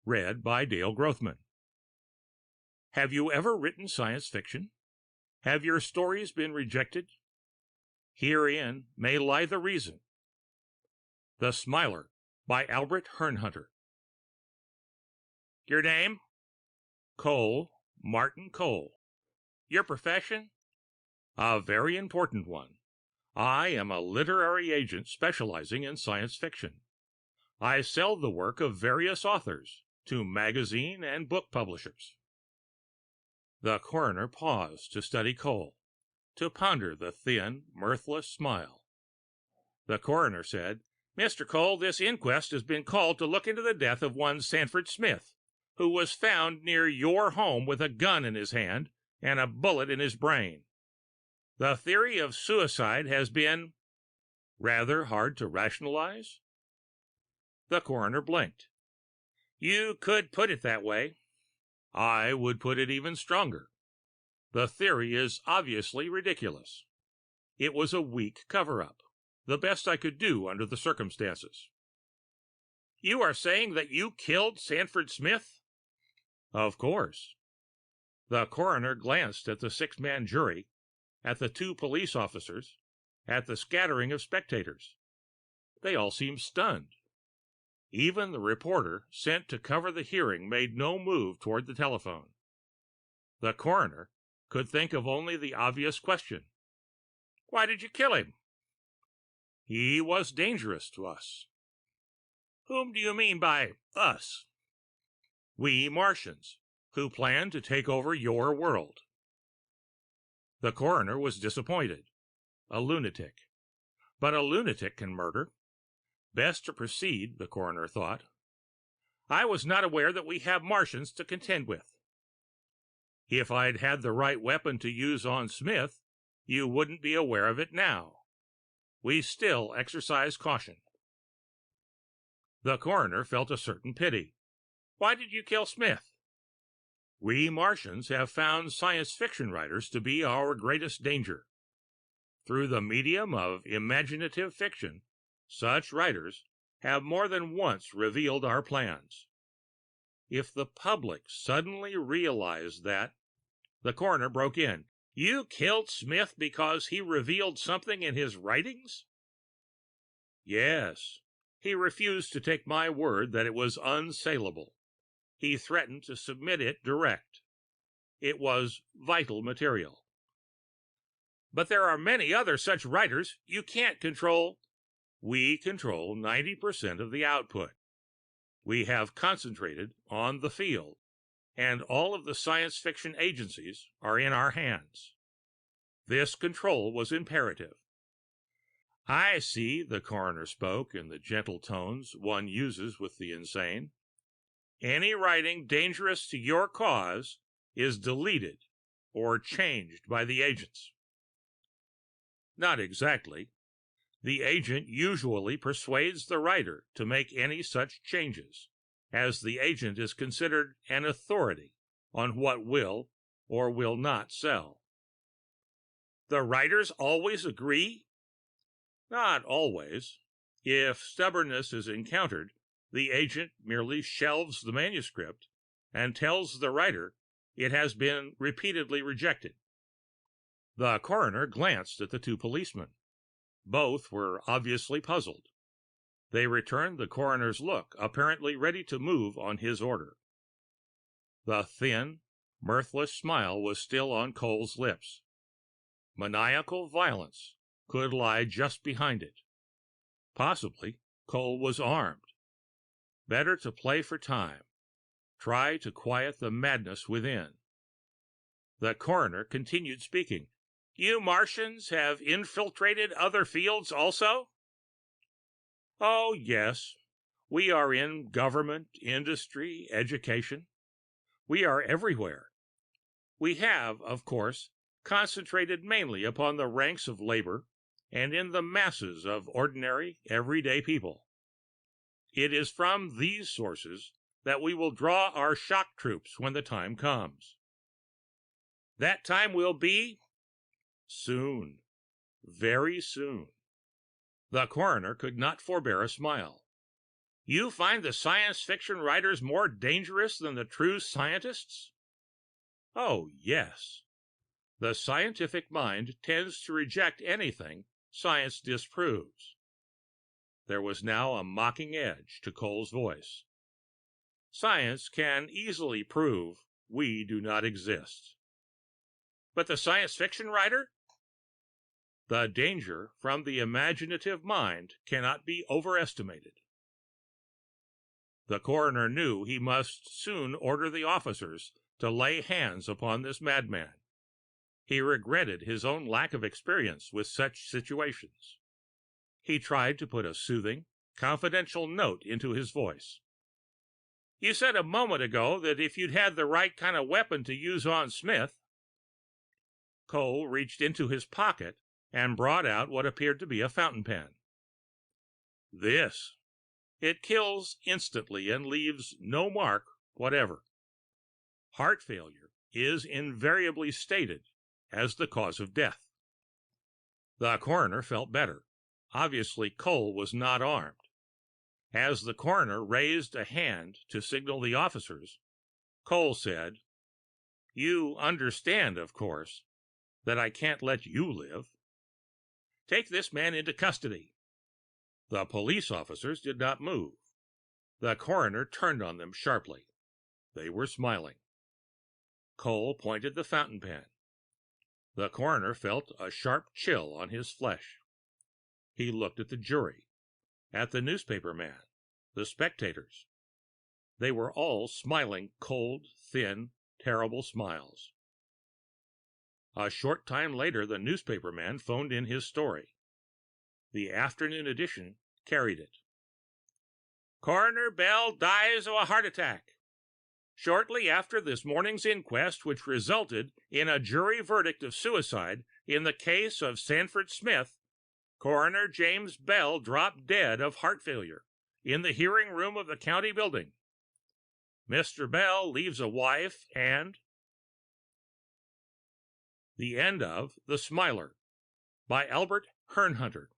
Read by Dale Grothman. Have you ever written science fiction? Have your stories been rejected? Herein may lie the reason. The Smiler by Albert Hernhuter. Your name? Cole, Martin Cole. Your profession? A very important one. I am a literary agent specializing in science fiction. I sell the work of various authors to magazine and book publishers. The coroner paused to study Cole, to ponder the thin, mirthless smile. The coroner said, Mr. Cole, this inquest has been called to look into the death of one Sanford Smith, who was found near your home with a gun in his hand and a bullet in his brain. The theory of suicide has been rather hard to rationalize. The coroner blinked. You could put it that way. I would put it even stronger. The theory is obviously ridiculous. It was a weak cover-up, the best I could do under the circumstances. You are saying that you killed Sanford Smith? Of course. The coroner glanced at the six-man jury, at the two police officers, at the scattering of spectators. They all seemed stunned. Even the reporter sent to cover the hearing made no move toward the telephone. The coroner could think of only the obvious question. Why did you kill him? He was dangerous to us. Whom do you mean by us? We Martians, who plan to take over your world. The coroner was disappointed. A lunatic. But a lunatic can murder. Best to proceed, the coroner thought. I was not aware that we have Martians to contend with. If I'd had the right weapon to use on Smith, you wouldn't be aware of it now. We still exercise caution. The coroner felt a certain pity. Why did you kill Smith? We Martians have found science fiction writers to be our greatest danger. Through the medium of imaginative fiction, such writers have more than once revealed our plans. If the public suddenly realized that... The coroner broke in. You killed Smith because he revealed something in his writings? Yes. He refused to take my word that it was unsaleable. He threatened to submit it direct. It was vital material. But there are many other such writers you can't control. We control 90% of the output. We have concentrated on the field, and all of the science fiction agencies are in our hands. This control was imperative. I see, the coroner spoke in the gentle tones one uses with the insane. Any writing dangerous to your cause is deleted or changed by the agents. Not exactly. The agent usually persuades the writer to make any such changes, as the agent is considered an authority on what will or will not sell. The writers always agree? Not always. If stubbornness is encountered, the agent merely shelves the manuscript and tells the writer it has been repeatedly rejected. The coroner glanced at the two policemen. Both were obviously puzzled. They returned the coroner's look, apparently ready to move on his order. The thin, mirthless smile was still on Cole's lips. Maniacal violence could lie just behind it. Possibly Cole was armed. Better to play for time. Try to quiet the madness within. The coroner continued speaking. You Martians have infiltrated other fields also? Oh, yes. We are in government, industry, education. We are everywhere. We have, of course, concentrated mainly upon the ranks of labor and in the masses of ordinary, everyday people. It is from these sources that we will draw our shock troops when the time comes. That time will be soon, very soon. The coroner could not forbear a smile. You find the science fiction writers more dangerous than the true scientists? Oh, yes. The scientific mind tends to reject anything science disproves. There was now a mocking edge to Cole's voice. Science can easily prove we do not exist. But the science fiction writer? The danger from the imaginative mind cannot be overestimated. The coroner knew he must soon order the officers to lay hands upon this madman. He regretted his own lack of experience with such situations. He tried to put a soothing, confidential note into his voice. You said a moment ago that if you'd had the right kind of weapon to use on Smith. Cole reached into his pocket and brought out what appeared to be a fountain pen. This. It kills instantly and leaves no mark whatever. Heart failure is invariably stated as the cause of death. The coroner felt better. Obviously, Cole was not armed. As the coroner raised a hand to signal the officers, Cole said, You understand, of course, that I can't let you live. Take this man into custody. The police officers did not move. The coroner turned on them sharply. They were smiling. Cole pointed the fountain pen. The coroner felt a sharp chill on his flesh. He looked at the jury, at the newspaper man, the spectators. They were all smiling cold, thin, terrible smiles. A short time later, the newspaper man phoned in his story. The afternoon edition carried it. Coroner Bell dies of a heart attack. Shortly after this morning's inquest, which resulted in a jury verdict of suicide in the case of Sanford Smith, Coroner James Bell dropped dead of heart failure in the hearing room of the county building. Mr. Bell leaves a wife and... The end of The Smiler by Albert Hernhuter.